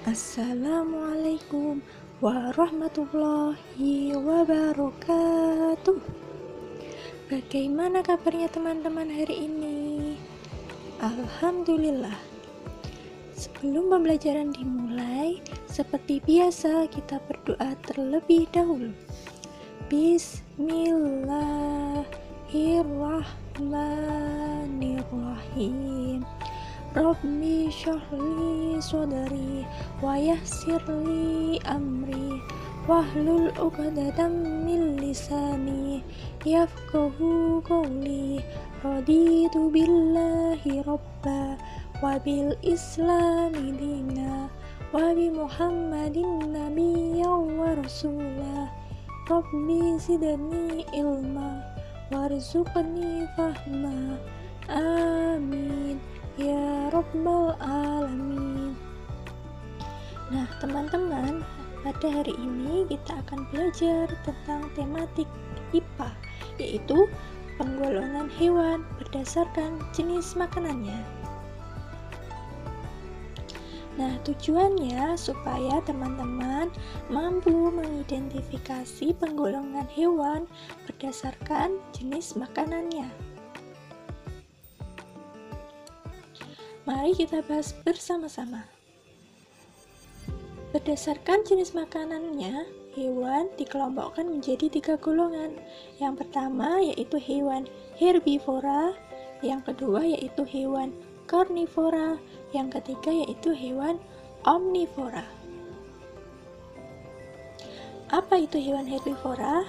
Assalamualaikum warahmatullahi wabarakatuh. Bagaimana kabarnya teman-teman hari ini? Alhamdulillah. Sebelum pembelajaran dimulai, seperti biasa kita berdoa terlebih dahulu. Bismillahirrahmanirrahim. Rabbi syrahli sodri wa yassirli amri wahlul 'uqdatam min lisani yafqahu qawli. Raditu billahi rabba wa bil islami dina wa bi muhammadin nabiyyan wa rasulah. Rabbi zidni ilma warzuqni fahma. Amin ya rabbal alamin. Nah teman-teman, pada hari ini kita akan belajar tentang tematik IPA, yaitu penggolongan hewan berdasarkan jenis makanannya. Nah, tujuannya supaya teman-teman mampu mengidentifikasi penggolongan hewan berdasarkan jenis makanannya. Mari kita bahas bersama-sama. Berdasarkan jenis makanannya, hewan dikelompokkan menjadi 3 golongan. Yang pertama yaitu hewan herbivora, yang kedua yaitu hewan karnivora, yang ketiga yaitu hewan omnivora. Apa itu hewan herbivora?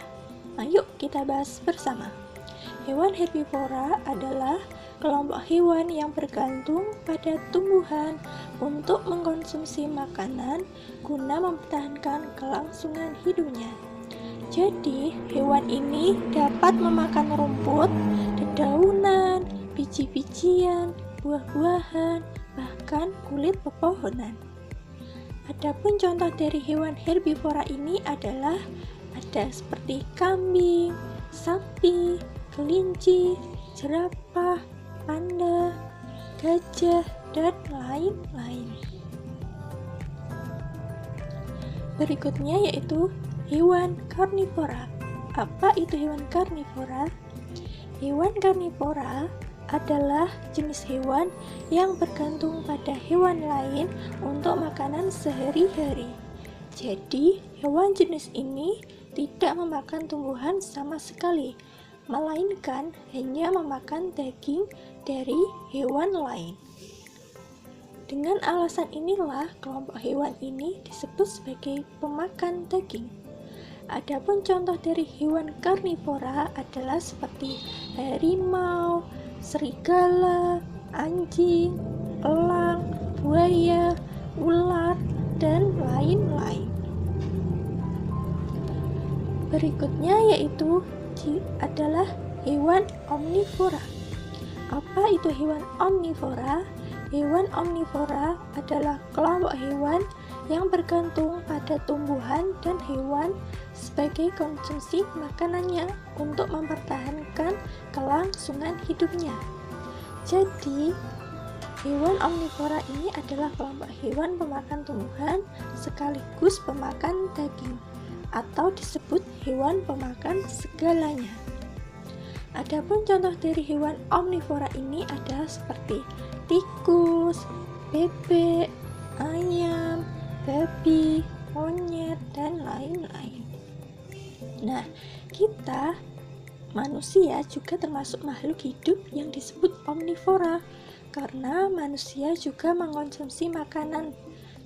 Ayo kita bahas bersama. Hewan herbivora adalah kelompok hewan yang bergantung pada tumbuhan untuk mengkonsumsi makanan guna mempertahankan kelangsungan hidupnya. Jadi, hewan ini dapat memakan rumput, dedaunan, biji-bijian, buah-buahan, bahkan kulit pepohonan. Adapun contoh dari hewan herbivora ini adalah ada seperti kambing, sapi, kelinci, jerapah, panda, gajah, dan lain-lain. Berikutnya yaitu hewan karnivora. Apa itu hewan karnivora? Hewan karnivora adalah jenis hewan yang bergantung pada hewan lain untuk makanan sehari-hari. Jadi, hewan jenis ini tidak memakan tumbuhan sama sekali, melainkan hanya memakan daging dari hewan lain. Dengan alasan inilah kelompok hewan ini disebut sebagai pemakan daging. Adapun contoh dari hewan karnivora adalah seperti harimau, serigala, anjing, elang, buaya, ular, dan lain-lain. Berikutnya yaitu adalah hewan omnivora. Apa itu hewan omnivora? Hewan omnivora adalah kelompok hewan yang bergantung pada tumbuhan dan hewan sebagai konsumsi makanannya untuk mempertahankan kelangsungan hidupnya. Jadi, hewan omnivora ini adalah kelompok hewan pemakan tumbuhan sekaligus pemakan daging, atau disebut hewan pemakan segalanya. Adapun contoh dari hewan omnivora ini adalah seperti tikus, bebek, ayam, babi, monyet, dan lain-lain. Nah, kita manusia juga termasuk makhluk hidup yang disebut omnivora karena manusia juga mengkonsumsi makanan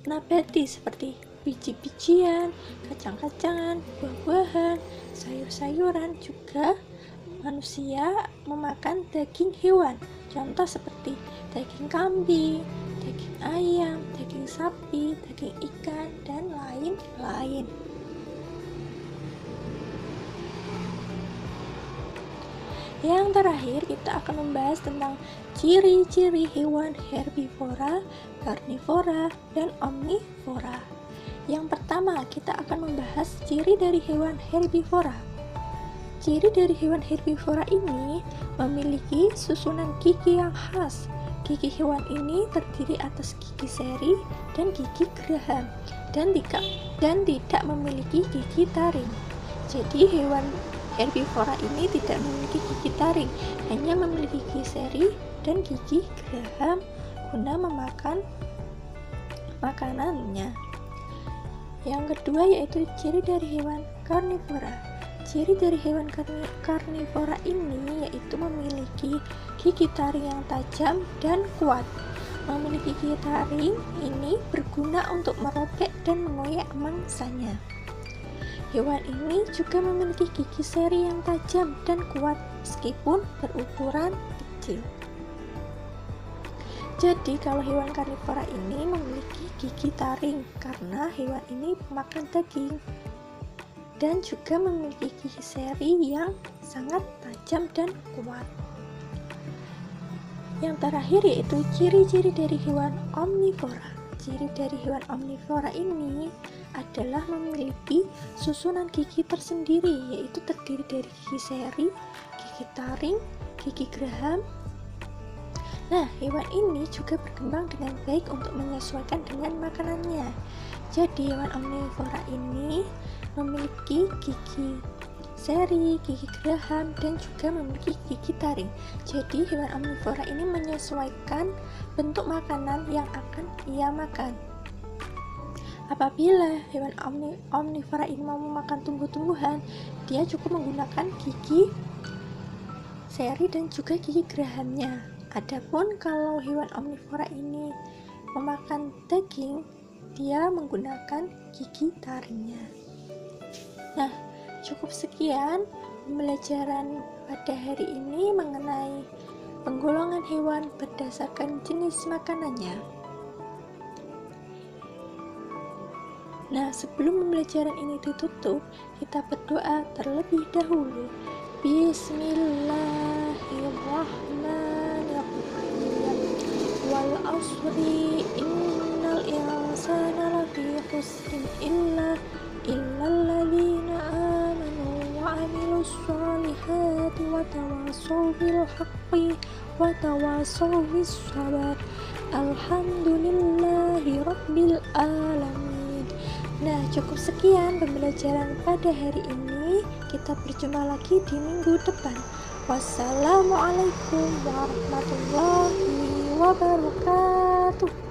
nabati seperti biji-bijian, kacang-kacangan, buah-buahan, sayur-sayuran. Juga manusia memakan daging hewan, contoh seperti daging kambing, daging ayam, daging sapi, daging ikan, dan lain-lain. Yang terakhir, kita akan membahas tentang ciri-ciri hewan herbivora, karnivora, dan omnivora. Yang pertama, kita akan membahas ciri dari hewan herbivora. Ciri dari hewan herbivora ini memiliki susunan gigi yang khas Gigi hewan ini terdiri atas gigi seri dan gigi geraham dan tidak memiliki gigi taring. Jadi hewan herbivora ini tidak memiliki gigi taring, hanya memiliki gigi seri dan gigi geraham guna memakan makanannya. Yang kedua yaitu ciri dari hewan karnivora. Ciri dari hewan karnivora ini yaitu memiliki gigi taring yang tajam dan kuat. Memiliki gigi taring ini berguna untuk merobek dan mengoyak mangsanya. Hewan ini juga memiliki gigi seri yang tajam dan kuat meskipun berukuran kecil. Jadi kalau hewan karnivora ini memiliki gigi taring karena hewan ini pemakan daging, dan juga memiliki gigi seri yang sangat tajam dan kuat. Yang terakhir yaitu ciri-ciri dari hewan omnivora. Ciri dari hewan omnivora ini adalah memiliki susunan gigi tersendiri, yaitu terdiri dari gigi seri, gigi taring, gigi geraham. Nah, hewan ini juga berkembang dengan baik untuk menyesuaikan dengan makanannya. Jadi hewan omnivora ini memiliki gigi seri, gigi geraham, dan juga memiliki gigi taring. Jadi hewan omnivora ini menyesuaikan bentuk makanan yang akan ia makan. Apabila hewan omnivora ini mau memakan tumbuh-tumbuhan, dia cukup menggunakan gigi seri dan juga gigi gerahamnya. Adapun kalau hewan omnivora ini memakan daging, dia menggunakan gigi taringnya. Nah, cukup sekian pembelajaran pada hari ini mengenai penggolongan hewan berdasarkan jenis makanannya. Nah, sebelum pembelajaran ini ditutup, kita berdoa terlebih dahulu. Bismillahirrahmanirrahim. Wal asri innal insana lafi khusrin illal ladzina amanu wa amilus solihati wa tawasaw bil haqqi wa tawasaw bis sabr. Alhamdulillahi rabbil alamin. Nah, cukup sekian pembelajaran pada hari ini. Kita berjumpa lagi di minggu depan. Wassalamualaikum warahmatullahi wabarakatuh.